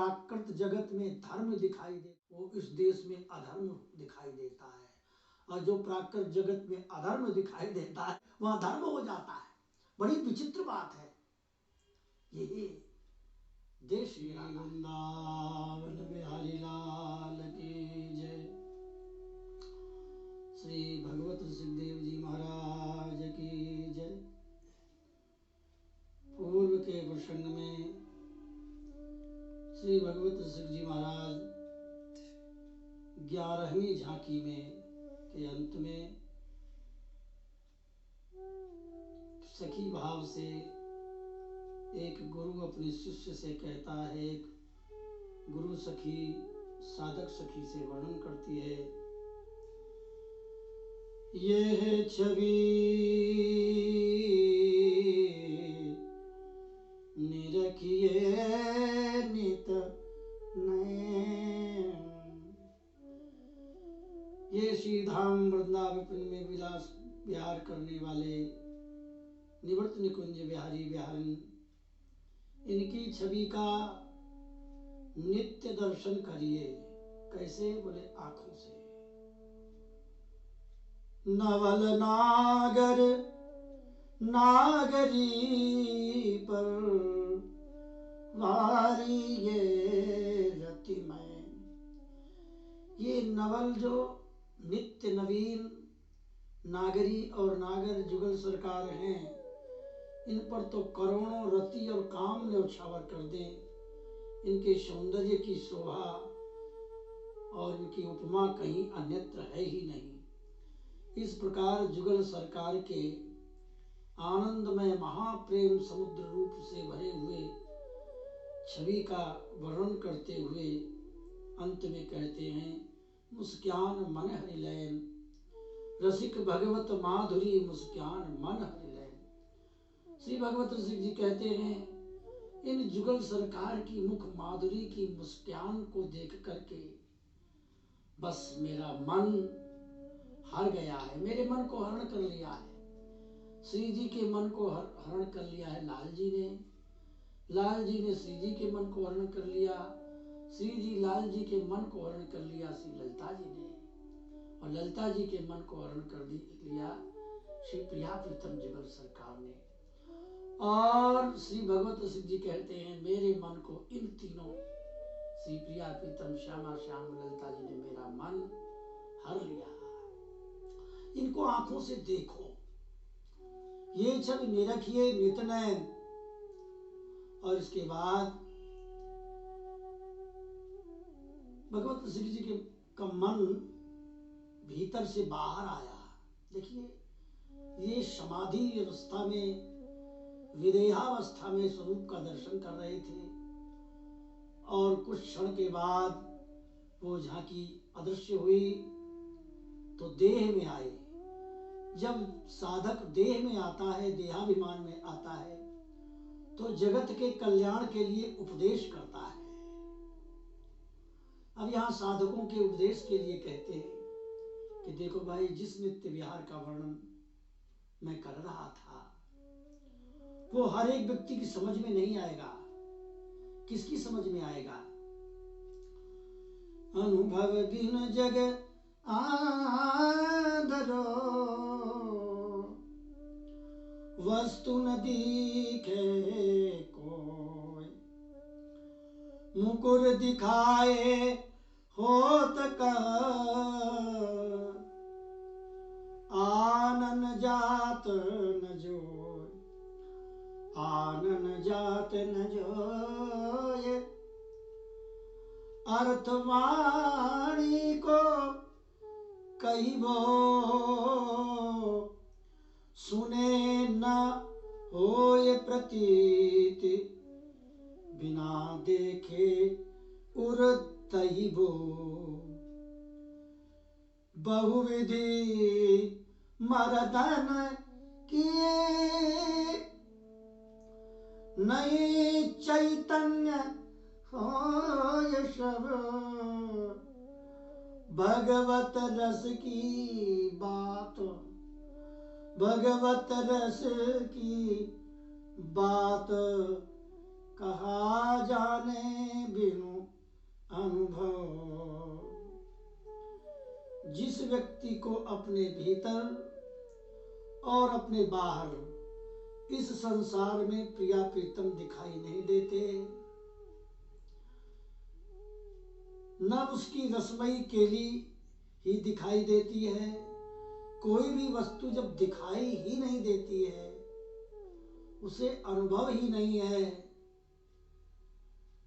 प्राकृत जगत में धर्म दिखाई दे, वो इस देश में अधर्म दिखाई देता है, और जो प्राकृत जगत में अधर्म दिखाई देता है वहाँ धर्म हो जाता है। बड़ी विचित्र बात है। यही देश वृंदावन बिहारी लाल की जय। श्री भगवत सुखदेव जी महाराज की जय। पूर्व के प्रसंग में श्री भगवत सुख जी महाराज 11वीं झांकी में के अंत में सखी भाव से एक गुरु अपने शिष्य से कहता है, एक गुरु सखी साधक सखी से वर्णन करती है, ये छवि निरखिए नित नयन। ये श्री धाम वृंदावन में विलास विहार करने वाले निवृत्त निकुंज बिहारी बिहारी, इनकी छवि का नित्य दर्शन करिए। कैसे? बोले आंखों से। नवल नागर नागरी पर वारी ये रतिमय। ये नवल जो नित्य नवीन नागरी और नागर जुगल सरकार हैं, इन पर तो करोड़ों रति और काम न्यौछावर कर दें। इनके सौंदर्य की शोभा और इनकी उपमा कहीं अन्यत्र है ही नहीं। इस प्रकार जुगल सरकार के आनंदमय महाप्रेम समुद्र रूप से भरे हुए छवि का वर्णन करते हुए अंत में कहते हैं, मुस्कान मन हरिलैन, रसिक भगवत माधुरी मुस्कान मन हरिलैन। श्री भगवत रसिक जी कहते हैं, इन जुगल सरकार की मुख माधुरी की मुस्कान को देख करके बस मेरा मन हर गया है, मेरे मन को हरण कर लिया है। श्री जी के मन को हरण कर लिया है लाल जी ने, लाल जी ने श्री जी के मन को हरण कर लिया, श्री जी लाल जी के मन को हरण कर लिया श्री ललिता जी ने, और ललिता जी के मन को हरण कर लिया श्री प्रिया प्रीतम जुगल सरकार ने। और श्री भगवत सिंह जी कहते हैं, मेरे मन को इन तीनों श्री प्रिया प्रीतम श्यामा श्याम ललिता जी ने मेरा मन हर लिया। इनको आंखों से देखो, ये छवि निरखिए नितनयन। और इसके बाद भगवत सिंह जी के का मन भीतर से बाहर आया। देखिए, ये समाधि अवस्था में, विदेहावस्था में स्वरूप का दर्शन कर रहे थे, और कुछ क्षण के बाद वो झांकी अदृश्य हुई तो देह में आए। जब साधक देह में आता है, देहाभिमान में आता है, तो जगत के कल्याण के लिए उपदेश करता है। अब यहाँ साधकों के उपदेश के लिए कहते हैं कि देखो भाई, जिस नित्य विहार का वर्णन मैं कर रहा था वो हर एक व्यक्ति की समझ में नहीं आएगा। किसकी समझ में आएगा? अनुभव बिन जग आदरो, वस्तु न दिखे कोई, मुकुर दिखाए होत का, आनन जात न जोय, आनन जात न जोय। अर्थवाणी को कहिबो, सुने न होय प्रतीति, बिना देखे उर तहिबो। बहुविधि मर्दन किए, नई चैतन्य होय सब। भगवत रस की बात, भगवत रस की बात, कहा जाने बिनु अनुभव। जिस व्यक्ति को अपने भीतर और अपने बाहर इस संसार में प्रिया प्रीतम दिखाई नहीं देते, न उसकी रसमयी केली ही दिखाई देती है, कोई भी वस्तु जब दिखाई ही नहीं देती है, उसे अनुभव ही नहीं है,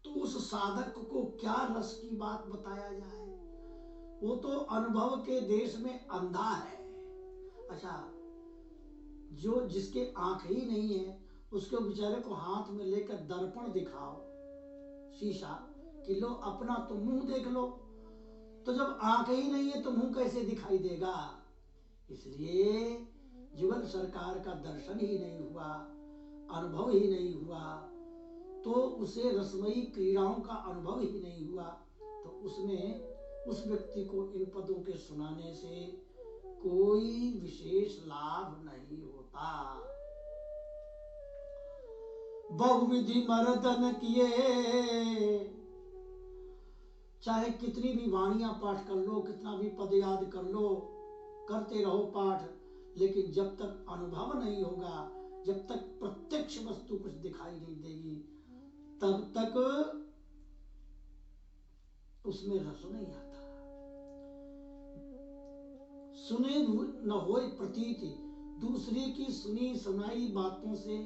तो उस साधक को क्या रस की बात बताया जाए। वो तो अनुभव के देश में अंधा है। अच्छा, जो जिसके आंख ही नहीं है, उसके बेचारे को हाथ में लेकर दर्पण दिखाओ, शीशा, कि लो अपना तो मुंह देख लो, तो जब आंख ही नहीं है तो मुंह कैसे दिखाई देगा। इसलिए जुगल सरकार का दर्शन ही नहीं हुआ, अनुभव ही नहीं हुआ, तो उसे रसमयी क्रीड़ाओं का अनुभव ही नहीं हुआ, तो उसमें उस व्यक्ति को इन पदों के सुनाने से कोई विशेष लाभ नहीं होता। बहुविधि मर्दन किए, चाहे कितनी भी वाणियां पाठ कर लो, कितना भी पद याद कर लो, करते रहो पाठ, लेकिन जब तक अनुभव नहीं होगा, जब तक प्रत्यक्ष वस्तु कुछ दिखाई नहीं देगी, तब तक उसमें रस नहीं आता। सुने न होए प्रतीति, दूसरे की सुनी सुनाई बातों से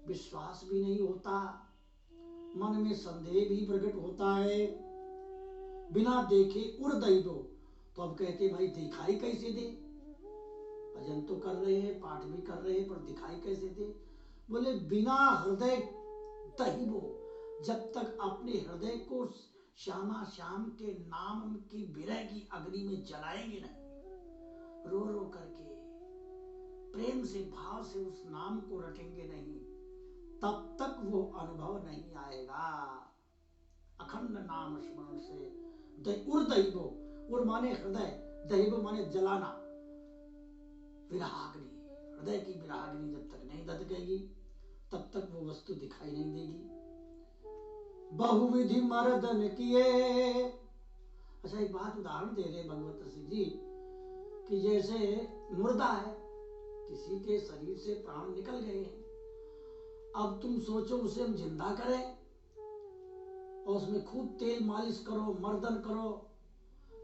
विश्वास भी नहीं होता, मन में संदेह भी प्रकट होता है। बिना देखे उड़ दैवो, तो अब कहते भाई दिखाई कैसे दे, भजन तो कर रहे हैं, पाठ भी कर रहे हैं, पर दिखाई कैसे दे। बोले बिना हृदय दहिबो, जब तक अपने हृदय को श्यामा श्याम के नाम की विरह की अग्नि में जलाएंगे नहीं, रो रो करके प्रेम से भाव से उस नाम को रटेंगे नहीं, तब तक वो अनुभव नहीं आएगा। अखंड नाम स्मरण से उर्दैवो, उर माने हृदय, दैव माने जलाना, विरहाग्नि, हृदय की विरहाग्नि जब तक नहीं दधकेगी, तब तक वो वस्तु दिखाई नहीं देगी। बहुविधि मर्दन किए। अच्छा, एक बात उदाहरण दे रहे भगवत सिंह जी, कि जैसे मुर्दा है, किसी के शरीर से प्राण निकल गए हैं, अब तुम सोचो उसे हम जिंदा करें और उसमें खूब तेल मालिश करो, मर्दन करो,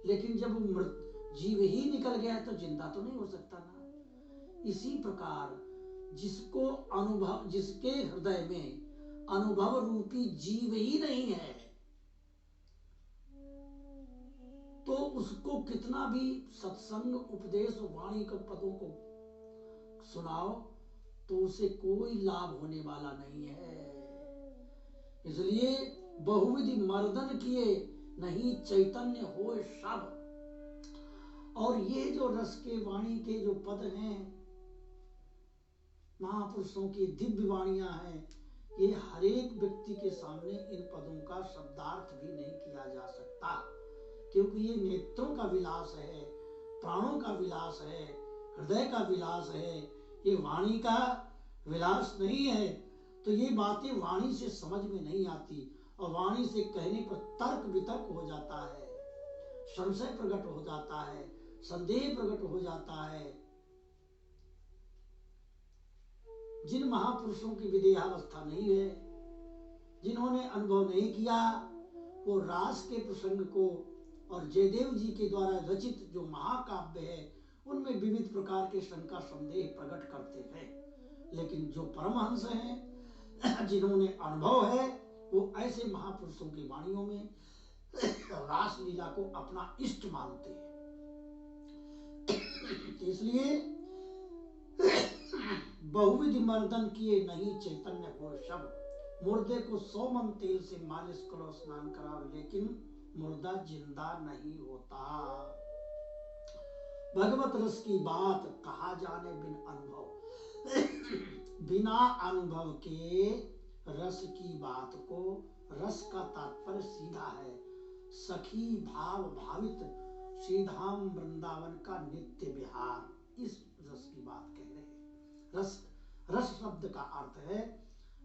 लेकिन जब वो जीव ही निकल गया है तो जिंदा तो नहीं हो सकता ना। इसी प्रकार जिसको अनुभव, जिसके हृदय में अनुभव रूपी जीव ही नहीं है, तो उसको कितना भी सत्संग उपदेश वाणी के पदों को सुनाओ तो उसे कोई लाभ होने वाला नहीं है। इसलिए बहुविधि मर्दन किए नहीं चैतन्य हो सब। और ये जो रस के वाणी के जो पद हैं, महापुरुषों की दिव्य वाणियां हैं, ये हर एक व्यक्ति के सामने इन पदों का शब्दार्थ भी नहीं किया जा सकता, क्योंकि ये नेत्रों का विलास है, प्राणों का विलास है, हृदय का विलास है, ये वाणी का विलास नहीं है। तो ये बातें वाणी से समझ में नहीं आती, और वाणी से कहने पर तर्क वितर्क हो जाता है, संशय प्रकट हो जाता है, संदेह प्रकट हो जाता है। जिन महापुरुषों की विदेहावस्था नहीं है, जिन्होंने अनुभव नहीं किया, वो रास के प्रसंग को और जयदेव जी के द्वारा रचित जो महाकाव्य है, उनमें विविध प्रकार के शंका संदेह प्रकट करते हैं। लेकिन जो परमहंस हैं, जिन्होंने अनुभव है, वो ऐसे महापुरुषों की वाणियों में रास लीला को अपना इष्ट मानते हैं। इसलिए बहुविधि मर्दन किए नहीं चैतन्य हो शब। मुर्दे को 100 मन तेल से मालिश करो, स्नान कराओ, लेकिन मुर्दा जिंदा नहीं होता। भगवत रस की बात कहा जाने बिन अनुभव। बिना अनुभव के रस की बात को, रस का तात्पर्य सीधा है, सखी भाव भावित श्रीधाम वृंदावन का नित्य विहार, इस रस की बात कह रहे हैं। रस, रस शब्द का अर्थ है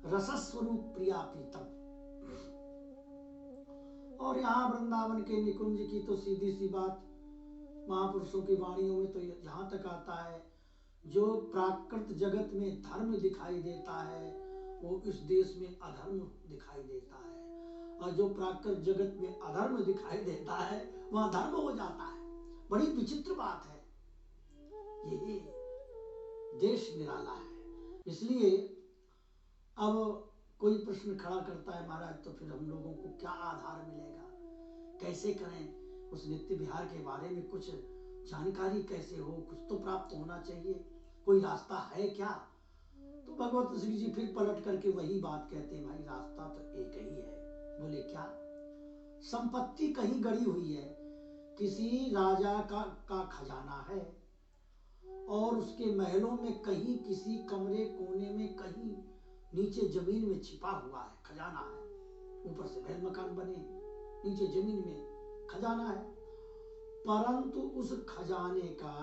रसस्वरूप प्रिया प्रीतम। और यहाँ वृंदावन के निकुंज की तो सीधी सी बात, महापुरुषों की वाणियों में तो यहाँ तक आता है, जो प्राकृत जगत में धर्म दिखाई देता है वो इस देश में अधर्म दिखाई देता है, और जो प्राकृत जगत में अधर्म दिखाई देता है वहाँ धर्म हो जाता है। बड़ी विचित्र बात है, ये देश निराला है। इसलिए अब कोई प्रश्न खड़ा करता है, महाराज तो फिर हम लोगों को क्या आधार मिलेगा, कैसे करें, उस नित्य विहार के बारे में कुछ जानकारी कैसे हो, कुछ तो प्राप्त होना चाहिए, कोई रास्ता है क्या? तो भगवत श्री जी फिर पलट करके वही बात कहते हैं, भाई रास्ता तो एक ही है। बोले क्या? संपत्ति कहीं गड़ी हुई है, किसी राजा का खजाना है और उसके महलों में कहीं किसी कमरे कोने में कहीं नीचे जमीन में छिपा हुआ है खजाना है। ऊपर से महल मकान बने, नीचे जमीन में खजाना है, परंतु उस खजाने का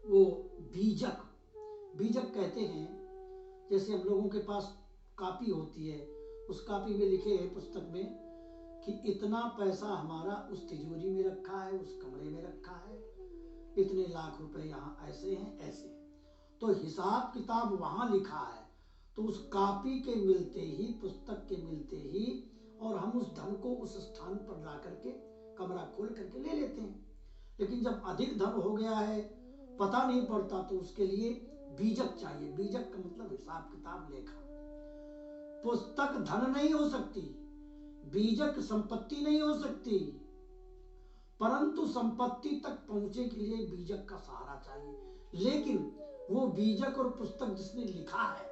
वो बीजक कहते हैं, जैसे हम लोगों के पास कॉपी होती है, उस कॉपी में लिखे है पुस्तक में कि इतना पैसा हमारा उस तिजोरी में रखा है, उस कमरे में रखा है, इतने लाख रुपए यहाँ ऐसे हैं ऐसे हैं, तो हिसाब किताब वहां लिखा है। तो उस कॉपी के मिलते ही, पुस्तक के मिलते ही, और हम उस धन को उस स्थान पर ला करके कमरा खोल करके ले लेते हैं। लेकिन जब अधिक धन हो गया है, पता नहीं पड़ता, तो उसके लिए बीजक चाहिए। बीजक का मतलब हिसाब किताब, लेखा। पुस्तक धन नहीं हो सकती, बीजक संपत्ति नहीं हो सकती, परंतु संपत्ति तक पहुंचे के लिए बीजक का सहारा चाहिए। लेकिन वो बीजक और पुस्तक जिसने लिखा है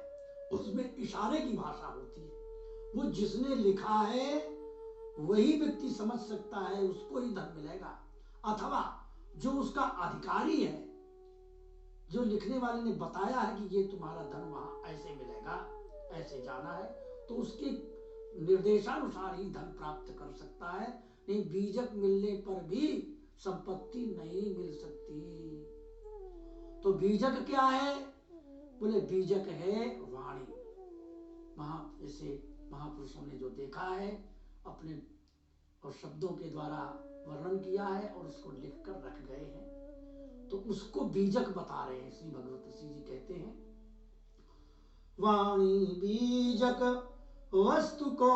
उसमें इशारे की भाषा होती है, वो जिसने लिखा है वही व्यक्ति समझ सकता है, उसको ही धन मिलेगा। अथवा जो उसका अधिकारी है, जो लिखने वाले ने बताया है कि ये तुम्हारा धन वहां ऐसे मिलेगा, ऐसे जाना है, तो उसके निर्देशानुसार ही धन प्राप्त कर सकता है। नहीं, बीजक मिलने पर भी संपत्ति नहीं मिल सकती। तो बीजक क्या है? बोले बीजक है वाणी। जैसे महापुरुषों ने जो देखा है अपने और शब्दों के द्वारा वर्णन किया है और उसको लिखकर रख गए हैं, तो उसको बीजक बता रहे हैं। श्री भगवत श्री जी कहते हैं, वाणी बीजक वस्तु को,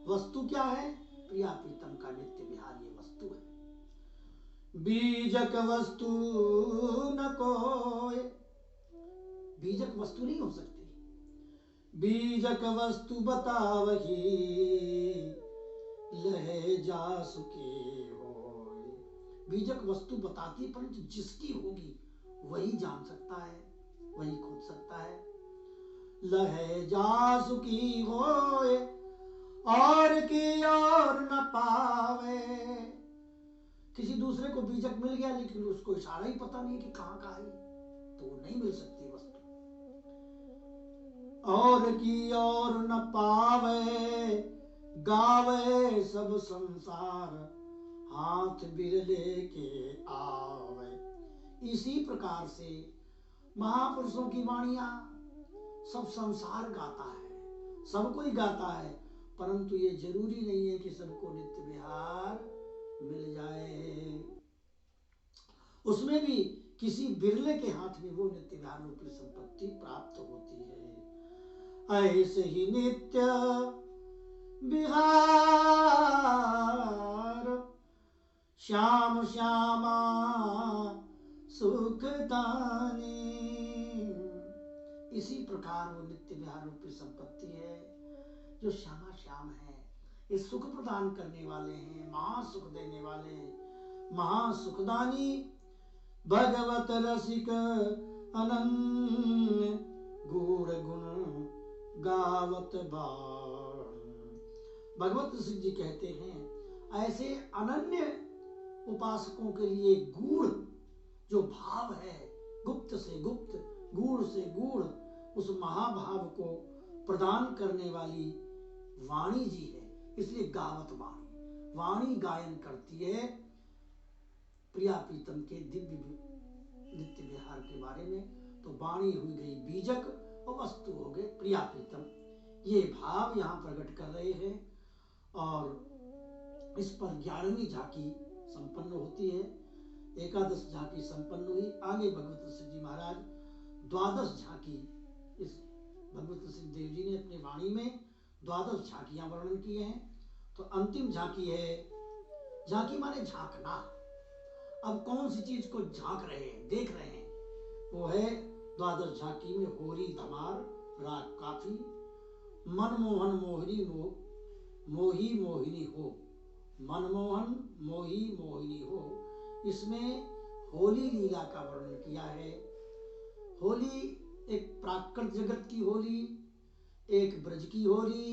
वस्तु क्या है? प्रिया प्रीतम का नित्य विहार, ये वस्तु है। बीजक वस्तु न कोय, बीजक वस्तु नहीं हो सकती। बीजक वस्तु बतावही, लहे जासु की होय। बीजक वस्तु बताती, परंतु जिसकी होगी वही जान सकता है, वही खोज सकता है। लहे जासु की होय, और की और न पावे। किसी दूसरे को बीजक मिल गया, लेकिन उसको इशारा ही पता नहीं कि कहाँ का है, तो वो नहीं मिल सकती वस्तु। और की और न पावे, गावे सब संसार, हाथ बिरले के आवे। इसी प्रकार से महापुरुषों की वाणियां सब संसार गाता है, सबको ही गाता है, परंतु ये जरूरी नहीं है कि सबको नित्य विहार मिल जाए। उसमें भी किसी बिरले के हाथ में वो नित्य विहार रूपी संपत्ति प्राप्त होती है। ऐसे ही नित्य विहार श्याम श्यामा सुखदानी। इसी प्रकार वो नित्य विहार रूपी संपत्ति है जो श्यामा श्याम है, ये सुख प्रदान करने वाले हैं, महासुख देने वाले, महासुखदानी। भगवत रसिक अनन्य गूढ़ गुण गावत बाण। भगवत ऋषि जी कहते हैं, ऐसे अनन्य उपासकों के लिए गूढ़ जो भाव है, गुप्त से गुप्त, गूढ़ से गूढ़, उस महाभाव को प्रदान करने वाली वाणी जी है। इसलिए गावत वाणी, वाणी गायन करती है प्रिया प्रीतम के दिव्य नित्य विहार के बारे में। तो वाणी हुई गई बीजक और वस्तु हो गए प्रिया प्रीतम। ये भाव यहाँ प्रकट कर रहे हैं। और इस पर 11वीं झांकी संपन्न होती है। एकादश झांकी संपन्न हुई। आगे भगवत ऋषि जी महाराज द्वादश झांकी, इस भगवत ऋषि देव जी ने अपनी वाणी में द्वादश झांकियां वर्णन किए हैं। तो अंतिम झांकी है, झांकी माने झांकना। अब कौन सी चीज को झांक रहे हैं, देख रहे हैं, वो है द्वादश झांकी में होरी धमार राग काफी, मनमोहन मोहिनी मोही मोहिनी हो। मनमोहन मोही मोहिनी हो, इसमें होली लीला का वर्णन किया है। होली एक प्राकृत जगत की होली, एक ब्रज की होली,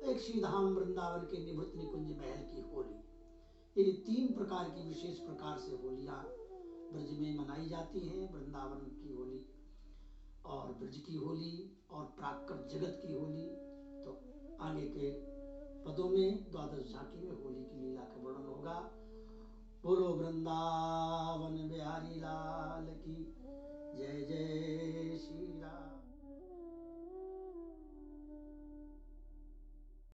एक श्रीधाम वृंदावन के निवृत्त निकुंज महल की होली। ये 3 प्रकार की विशेष प्रकार से होलियां ब्रज में मनाई जाती हैं। वृंदावन की होली और ब्रज की होली और प्राकृत जगत की होली। तो आगे के पदों में द्वादश झांकी में होली की लीला का वर्णन होगा। बोलो वृंदावन बिहारी लाल की।